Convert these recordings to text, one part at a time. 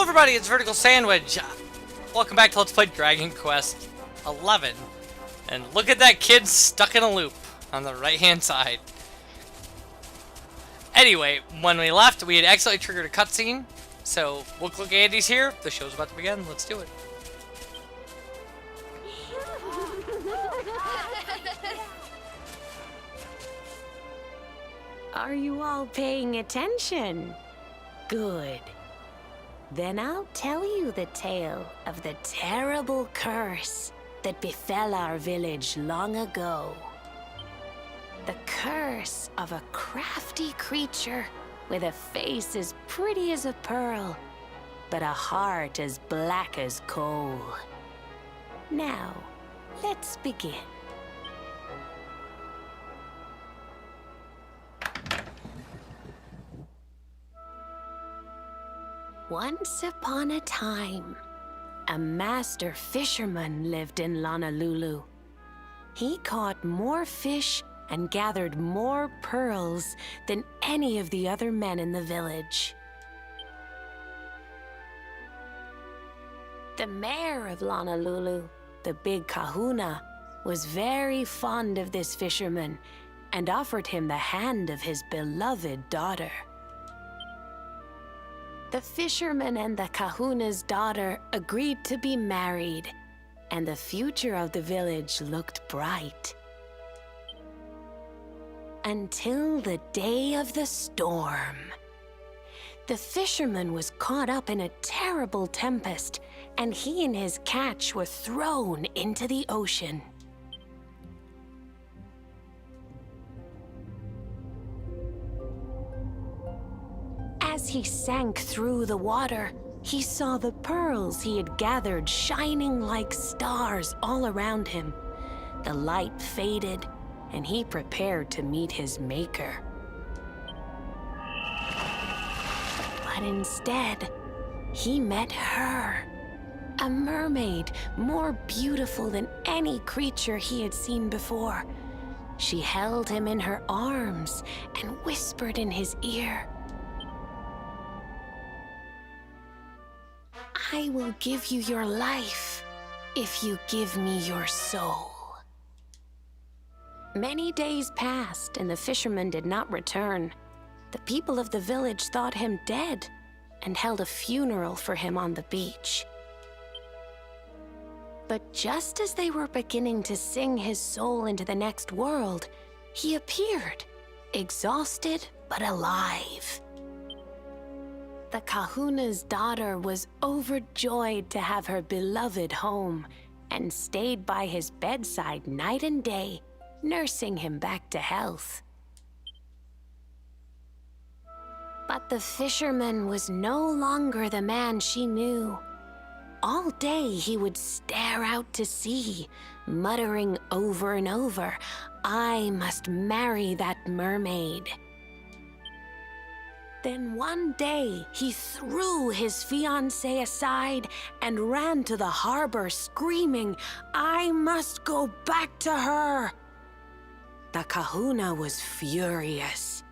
everybody, it's Vertical Sandwich. Welcome back to Let's Play Dragon Quest 11. And look at that kid stuck in a loop on the right hand side. Anyway, when we left, we had accidentally triggered a cutscene. So, look, Andy's here. The show's about to begin. Let's do it. Are you all paying attention? Good. Then I'll tell you the tale of the terrible curse that befell our village long ago. The curse of a crafty creature with a face as pretty as a pearl, but a heart as black as coal. Now, let's begin. Once upon a time, a master fisherman lived in Honolulu. He caught more fish and gathered more pearls than any of the other men in the village. The mayor of Honolulu, the big kahuna, was very fond of this fisherman and offered him the hand of his beloved daughter. The fisherman and the kahuna's daughter agreed to be married, and the future of the village looked bright. Until the day of the storm. The fisherman was caught up in a terrible tempest, and he and his catch were thrown into the ocean. As he sank through the water, he saw the pearls he had gathered shining like stars all around him. The light faded, and he prepared to meet his maker. But instead, he met her, a mermaid more beautiful than any creature he had seen before. She held him in her arms and whispered in his ear, "I will give you your life if you give me your soul." Many days passed, and the fisherman did not return. The people of the village thought him dead and held a funeral for him on the beach. But just as they were beginning to sing his soul into the next world, he appeared, exhausted but alive. The kahuna's daughter was overjoyed to have her beloved home and stayed by his bedside night and day, nursing him back to health. But the fisherman was no longer the man she knew. All day he would stare out to sea, muttering over and over, "I must marry that mermaid." Then one day, he threw his fiancée aside and ran to the harbor screaming, "I must go back to her!" The kahuna was furious.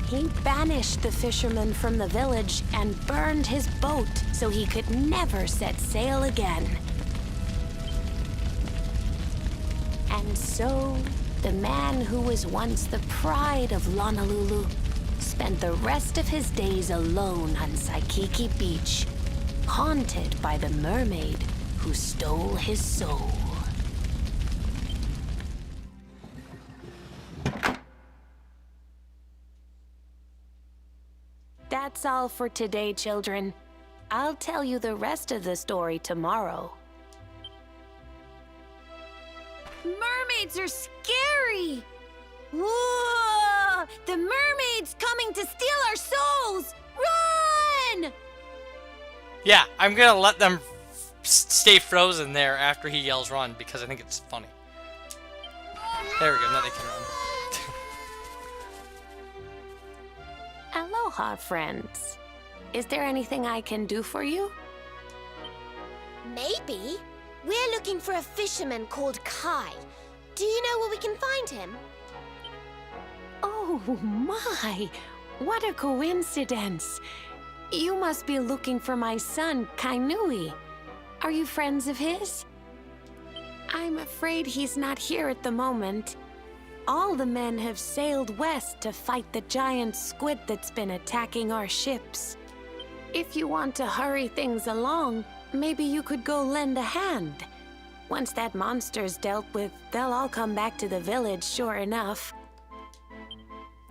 He banished the fisherman from the village and burned his boat so he could never set sail again. And so, the man who was once the pride of Honolulu spent the rest of his days alone on Waikiki Beach, haunted by the mermaid who stole his soul. That's all for today, children. I'll tell you the rest of the story tomorrow. Mermaids are scary! Whoa! The mermaid's coming to steal our souls! Run! Yeah, I'm gonna let them stay frozen there after he yells run because I think it's funny. There we go, now they can run. Aloha, friends. Is there anything I can do for you? Maybe. We're looking for a fisherman called Kai. Do you know where we can find him? Oh my! What a coincidence! You must be looking for my son, Kainui. Are you friends of his? I'm afraid he's not here at the moment. All the men have sailed west to fight the giant squid that's been attacking our ships. If you want to hurry things along, maybe you could go lend a hand. Once that monster's dealt with, they'll all come back to the village, sure enough.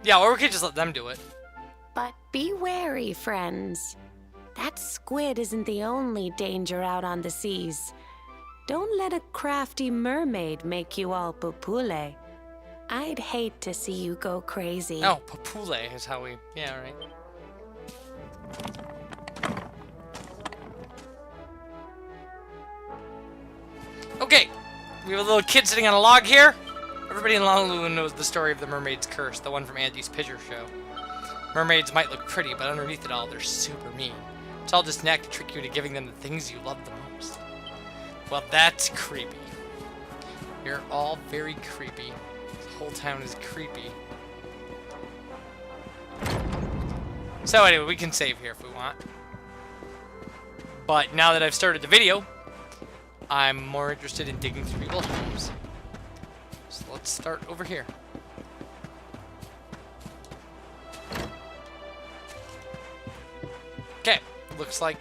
Yeah, or we could just let them do it. But be wary, friends. That squid isn't the only danger out on the seas. Don't let a crafty mermaid make you all pupule. I'd hate to see you go crazy. Oh, papule is how we... Yeah, right. Okay, we have a little kid sitting on a log here. Everybody in Lewin knows the story of the Mermaid's Curse, the one from Andy's Picture Show. Mermaids might look pretty, but underneath it all, they're super mean. It's all just an act to trick you into giving them the things you love the most. Well, that's creepy. You're all very creepy. This whole town is creepy. So anyway, we can save here if we want. But now that I've started the video, I'm more interested in digging through people's homes. So let's start over here. Okay, looks like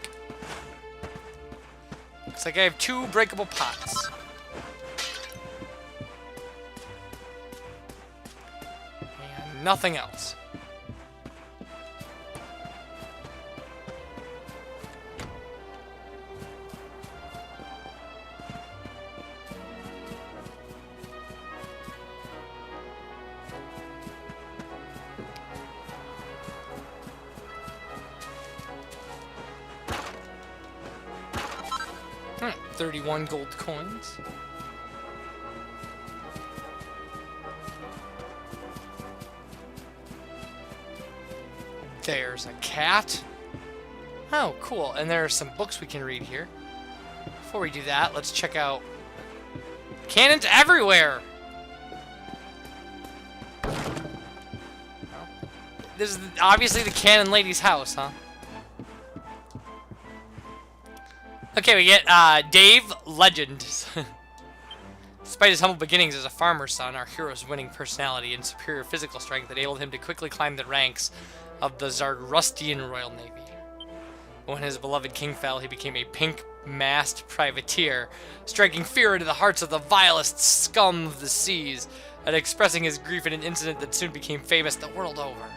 I have 2 breakable pots. And nothing else. Hmm, 31 gold coins. There's a cat. Oh, cool. And there are some books we can read here. Before we do that, let's check out cannons everywhere. This is obviously the cannon lady's house, huh? Okay, we get Dave Legend. Despite his humble beginnings as a farmer's son, our hero's winning personality and superior physical strength enabled him to quickly climb the ranks of the Zardustian Royal Navy. When his beloved king fell, he became a pink-masked privateer, striking fear into the hearts of the vilest scum of the seas, and expressing his grief in an incident that soon became famous the world over.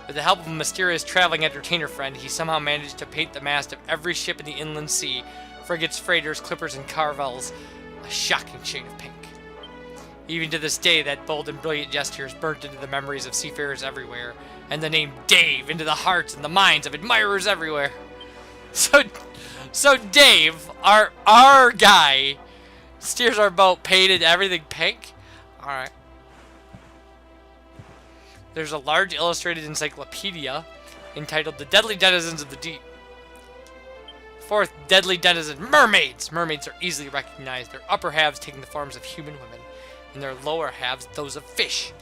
With the help of a mysterious traveling entertainer friend, he somehow managed to paint the mast of every ship in the inland sea, frigates, freighters, clippers, and caravels, a shocking shade of pink. Even to this day, that bold and brilliant gesture is burnt into the memories of seafarers everywhere, and the name Dave into the hearts and the minds of admirers everywhere. So Dave, our guy, steers our boat painted everything pink? Alright. There's a large illustrated encyclopedia entitled The Deadly Denizens of the Deep. 4th deadly denizen, mermaids! Mermaids are easily recognized, their upper halves taking the forms of human women, and their lower halves those of fish.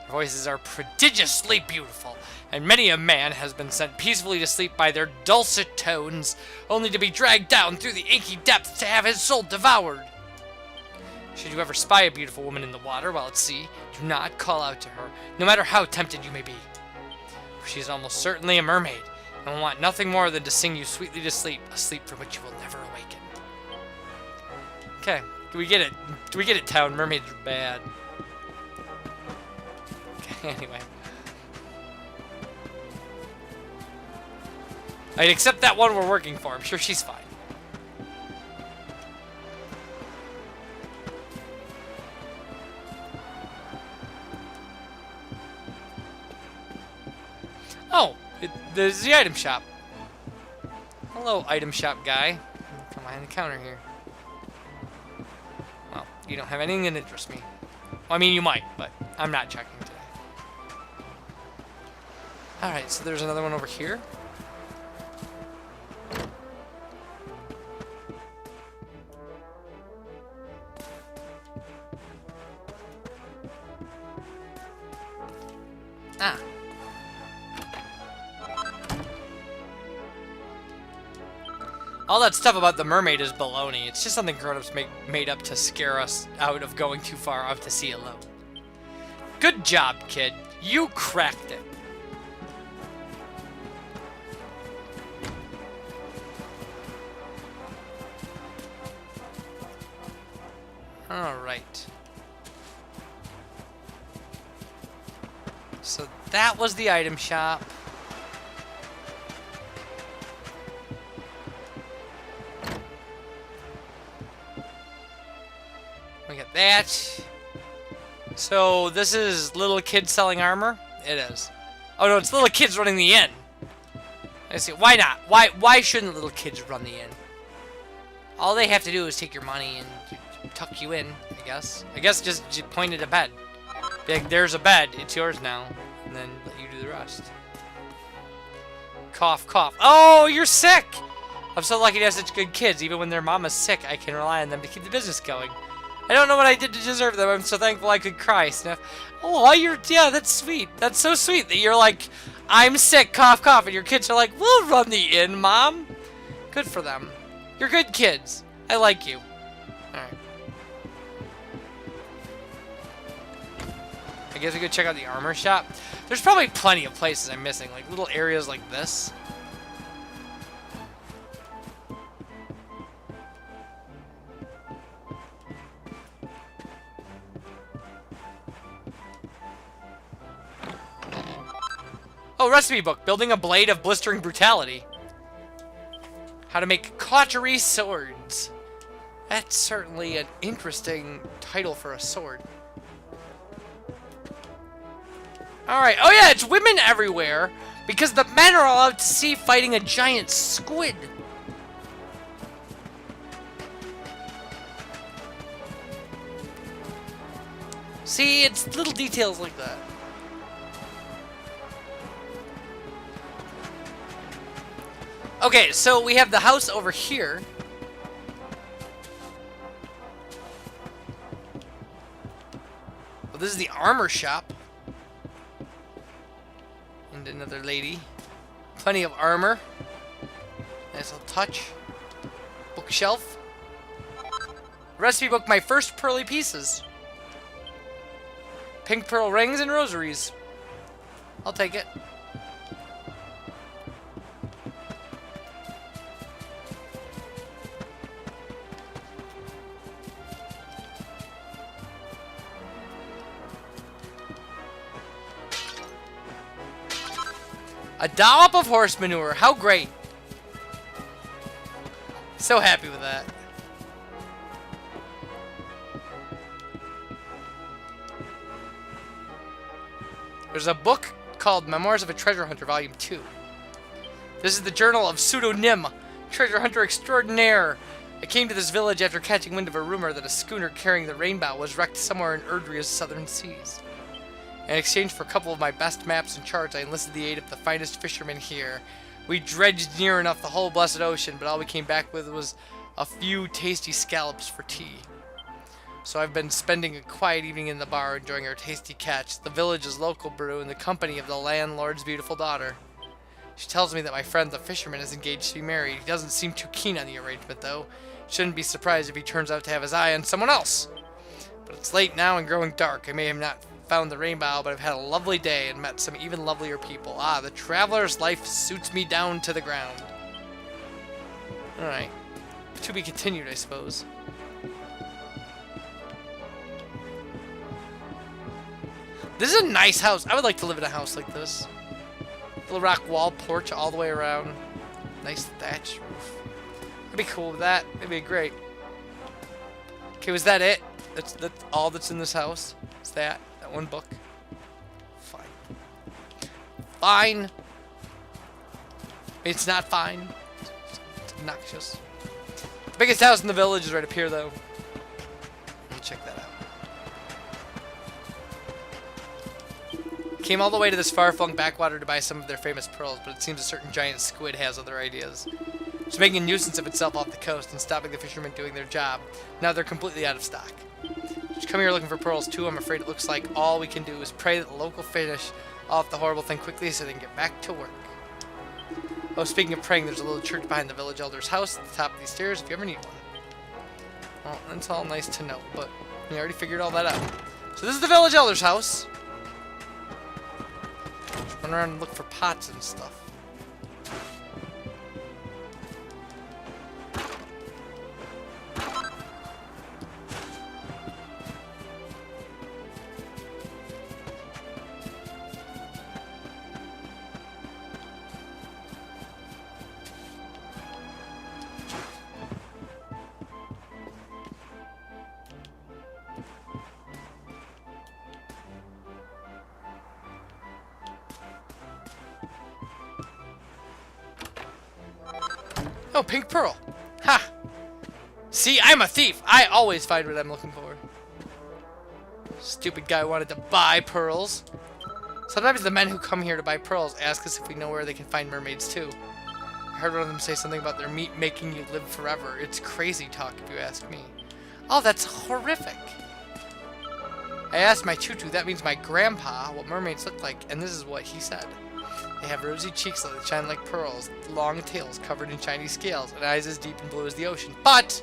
Their voices are prodigiously beautiful, and many a man has been sent peacefully to sleep by their dulcet tones, only to be dragged down through the inky depths to have his soul devoured. Should you ever spy a beautiful woman in the water while at sea, do not call out to her, no matter how tempted you may be. For she is almost certainly a mermaid, and will want nothing more than to sing you sweetly to sleep, a sleep from which you will never awaken. Okay, do we get it? Do we get it, town? Mermaids are bad. Okay, anyway. I'd accept that one we're working for. I'm sure she's fine. Oh, there's the item shop. Hello, item shop guy. Come behind the counter here. Well, you don't have anything that interests me. Well, I mean, you might, but I'm not checking today. Alright, so there's another one over here. Ah. All that stuff about the mermaid is baloney. It's just something grown-ups made up to scare us out of going too far out to sea alone. Good job, kid. You cracked it. Alright. So that was the item shop. We got that. So this is little kids selling armor? It is. Oh no, it's little kids running the inn. I see. Why not? Why shouldn't little kids run the inn? All they have to do is take your money and tuck you in, I guess. I guess just point at a bed. Be like, there's a bed, it's yours now. And then let you do the rest. Cough, cough. Oh, you're sick! I'm so lucky to have such good kids. Even when their mama's sick, I can rely on them to keep the business going. I don't know what I did to deserve them. I'm so thankful I could cry, Sniff. Oh, yeah, that's sweet. That's so sweet that you're like, I'm sick, cough, cough, and your kids are like, we'll run the inn, Mom. Good for them. You're good kids. I like you. Alright. I guess we could check out the armor shop. There's probably plenty of places I'm missing, like little areas like this. Oh, recipe book. Building a blade of blistering brutality. How to make cautery swords. That's certainly an interesting title for a sword. Alright. Oh yeah, it's women everywhere. Because the men are all out to sea fighting a giant squid. See, it's little details like that. Okay, so we have the house over here. Well, this is the armor shop. And another lady. Plenty of armor. Nice little touch. Bookshelf. Recipe book, my first pearly pieces. Pink pearl rings and rosaries. I'll take it. A dollop of horse manure. How great. So happy with that. There's a book called Memoirs of a Treasure Hunter, Volume 2. This is the journal of Pseudonym, treasure hunter extraordinaire. I came to this village after catching wind of a rumor that a schooner carrying the rainbow was wrecked somewhere in Erdria's southern seas. In exchange for a couple of my best maps and charts, I enlisted the aid of the finest fishermen here. We dredged near enough the whole blessed ocean, but all we came back with was a few tasty scallops for tea. So I've been spending a quiet evening in the bar, enjoying our tasty catch, the village's local brew, in the company of the landlord's beautiful daughter. She tells me that my friend the fisherman is engaged to be married. He doesn't seem too keen on the arrangement, though. Shouldn't be surprised if he turns out to have his eye on someone else. But it's late now and growing dark. I may have not found the rainbow, but I've had a lovely day and met some even lovelier people. Ah, the traveler's life suits me down to the ground. Alright. To be continued, I suppose. This is a nice house. I would like to live in a house like this. Little rock wall porch all the way around. Nice thatch roof. I'd be cool with that. That'd be great. Okay, was that it? That's all that's in this house? Is that one book? Fine. Fine. It's not fine. It's obnoxious. The biggest house in the village is right up here, though. Let me check that out. Came all the way to this far-flung backwater to buy some of their famous pearls, but it seems a certain giant squid has other ideas. It's making a nuisance of itself off the coast and stopping the fishermen doing their job. Now they're completely out of stock. Just come here looking for pearls too. I'm afraid it looks like all we can do is pray that the local finish off the horrible thing quickly so they can get back to work. Oh, speaking of praying, there's a little church behind the village elder's house at the top of these stairs if you ever need one. Well, that's all nice to know, but we already figured all that out. So this is the village elder's house. Run around and look for pots and stuff. Oh, pink pearl. Ha! See, I'm a thief. I always find what I'm looking for. Stupid guy wanted to buy pearls. Sometimes the men who come here to buy pearls ask us if we know where they can find mermaids too. I heard one of them say something about their meat making you live forever. It's crazy talk if you ask me. Oh, that's horrific. I asked my tutu, that means my grandpa, what mermaids look like, and this is what he said. They have rosy cheeks that shine like pearls, long tails covered in shiny scales, and eyes as deep and blue as the ocean. But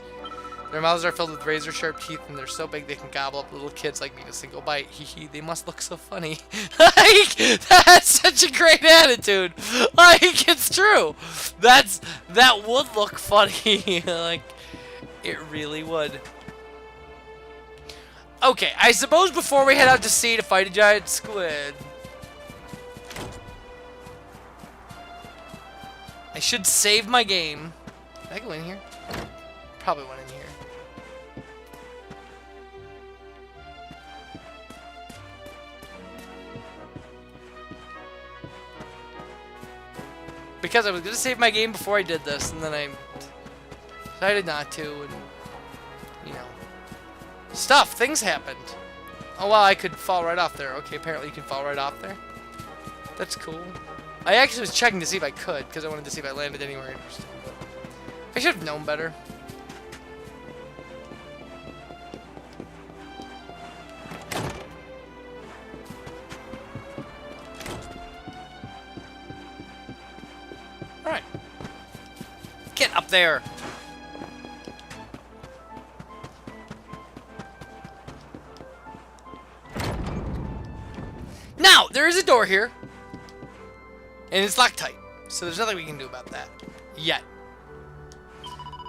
their mouths are filled with razor-sharp teeth, and they're so big they can gobble up little kids like me in a single bite. Hee hee, they must look so funny. Like, that's such a great attitude. Like, it's true. That would look funny. Like, it really would. Okay, I suppose before we head out to sea to fight a giant squid, I should save my game. Did I go in here? Probably went in here. Because I was going to save my game before I did this, and then I decided not to, and, you know. Things happened. Oh, wow, I could fall right off there. Okay, apparently you can fall right off there. That's cool. I actually was checking to see if I could, because I wanted to see if I landed anywhere interesting. But I should have known better. Alright. Get up there! Now, there is a door here. And it's locked tight, so there's nothing we can do about that. Yet.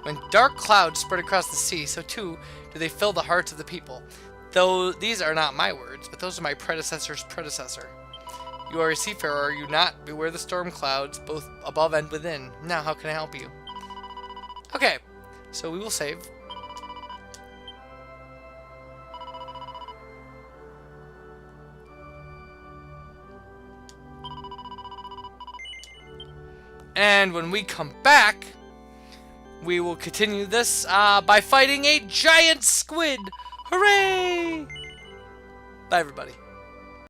When dark clouds spread across the sea, so too do they fill the hearts of the people. Though these are not my words, but those are my predecessor's predecessor. You are a seafarer, are you not? Beware the storm clouds, both above and within. Now, how can I help you? Okay, so we will save. And when we come back, we will continue this by fighting a giant squid. Hooray! Bye, everybody.